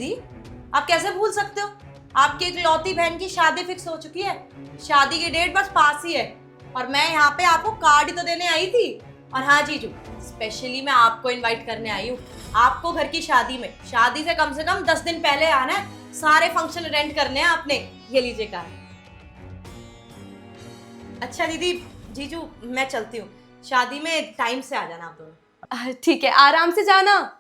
दी, आप कैसे भूल सकते हो? आपकी इकलौती बहन की शादी फिक्स हो चुकी है। शादी की डेट बस पास ही है और मैं यहाँ पे आपको कार्ड ही तो देने आई थी। और हाँ जीजू, स्पेशली मैं आपको इनवाइट करने आई हूँ। आपको घर की शादी में, शादी से कम 10 दिन पहले आना है। सारे फंक्शन अटेंड करने हैं आपने। ये लीजिए कार्ड। अच्छा दीदी, जीजू मैं चलती हूँ। शादी में टाइम से आ जाना आप दोनों। ठीक है, आराम से जाना।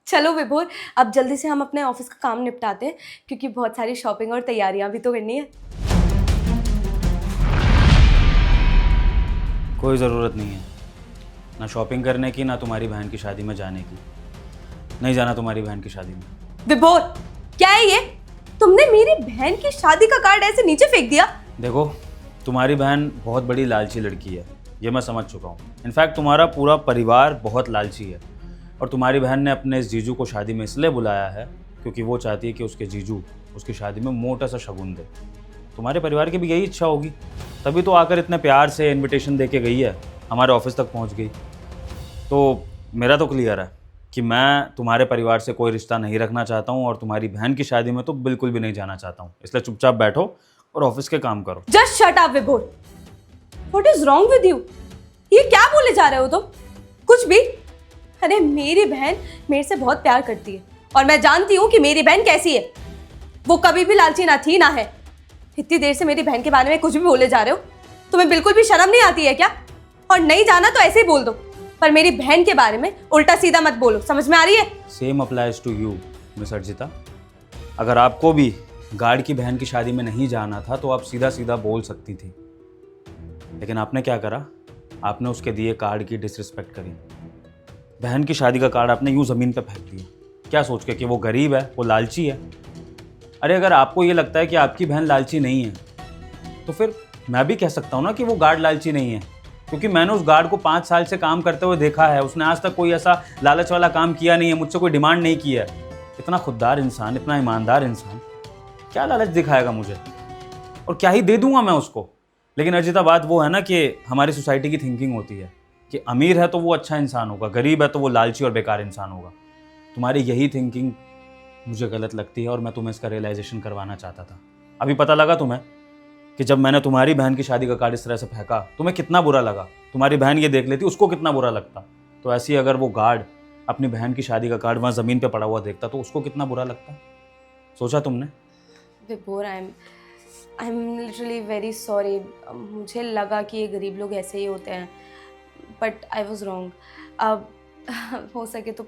चलो विभोर, अब जल्दी से हम अपने ऑफिस का काम निपटाते हैं क्योंकि बहुत सारी शॉपिंग और तैयारियां भी तो करनी है। कोई ज़रूरत नहीं है, ना शॉपिंग करने की, ना तुम्हारी बहन की शादी में जाने की। नहीं जाना तुम्हारी बहन की शादी में। विभोर, क्या है ये? तुमने मेरी बहन की शादी का कार्ड ऐसे नीचे फेंक दिया? देखो, तुम्हारी बहन बहुत बड़ी लालची लड़की है, ये मैं समझ चुका हूँ। इनफैक्ट तुम्हारा पूरा परिवार बहुत लालची है और तुम्हारी बहन ने अपने इस जीजू को शादी में इसलिए बुलाया है क्योंकि वो चाहती है कि उसके जीजू उसकी शादी में मोटा सा शगुन दे। तुम्हारे परिवार की भी यही इच्छा होगी, तभी तो आकर इतने प्यार से इनविटेशन दे के गई है, हमारे ऑफिस तक पहुंच गई। तो मेरा तो क्लियर है कि मैं तुम्हारे परिवार से कोई रिश्ता नहीं रखना चाहता हूं और तुम्हारी बहन की शादी में तो बिल्कुल भी नहीं जाना चाहता हूं। इसलिए चुपचाप बैठो और ऑफिस के काम करो। जस्ट शट अप विभोर। What is wrong with you? ये क्या बोले जा रहे हो तुम? कुछ भी। अरे मेरी बहन मेरे से बहुत प्यार करती है और मैं जानती हूँ कि मेरी बहन कैसी है। वो कभी भी लालची ना थी ना है। इतनी देर से मेरी बहन के बारे में कुछ भी बोले जा रहे हो। तुम्हें बिल्कुल भी शर्म नहीं आती है क्या? और नहीं जाना तो ऐसे ही बोल दो, पर मेरी बहन के बारे में उल्टा सीधा मत बोलो। समझ में आ रही है? Same applies to you miss Arjita. अगर आपको भी गार्ड की बहन की शादी में नहीं जाना था तो आप सीधा सीधा बोल सकती थी, लेकिन आपने क्या करा? आपने उसके दिए कार्ड की डिसरिस्पेक्ट करी। बहन की शादी का कार्ड आपने यूं ज़मीन पे फेंक दिया, क्या सोच के कि वो गरीब है, वो लालची है। अरे अगर आपको ये लगता है कि आपकी बहन लालची नहीं है तो फिर मैं भी कह सकता हूँ ना कि वो गार्ड लालची नहीं है, क्योंकि मैंने उस गार्ड को 5 साल से काम करते हुए देखा है। उसने आज तक कोई ऐसा लालच वाला काम किया नहीं है, मुझसे कोई डिमांड नहीं की है। इतना खुददार इंसान, इतना ईमानदार इंसान क्या लालच दिखाएगा मुझे? और क्या ही दे दूंगा मैं उसको। लेकिन अर्जिता, बात वो है ना कि हमारी सोसाइटी की थिंकिंग होती है कि अमीर है तो वो अच्छा इंसान होगा, गरीब है तो वो लालची और बेकार इंसान होगा। तुम्हारी यही थिंकिंग मुझे गलत लगती है और मैं तुम्हें इसका रियलाइजेशन करवाना चाहता था। अभी पता लगा तुम्हें कि जब मैंने तुम्हारी बहन की शादी का कार्ड इस तरह से फेंका, तुम्हें कितना बुरा लगा। तुम्हारी बहन ये देख लेती, उसको कितना बुरा लगता। तो ऐसे ही अगर वो गार्ड अपनी बहन की शादी का कार्ड वहाँ ज़मीन पे पड़ा हुआ देखता तो उसको कितना बुरा लगता। सोचा तुमने? विभोर, I am literally very sorry. मुझे लगा कि ये गरीब लोग ऐसे ही होते हैं, बट आई वॉज रॉन्ग। अब हो सके तो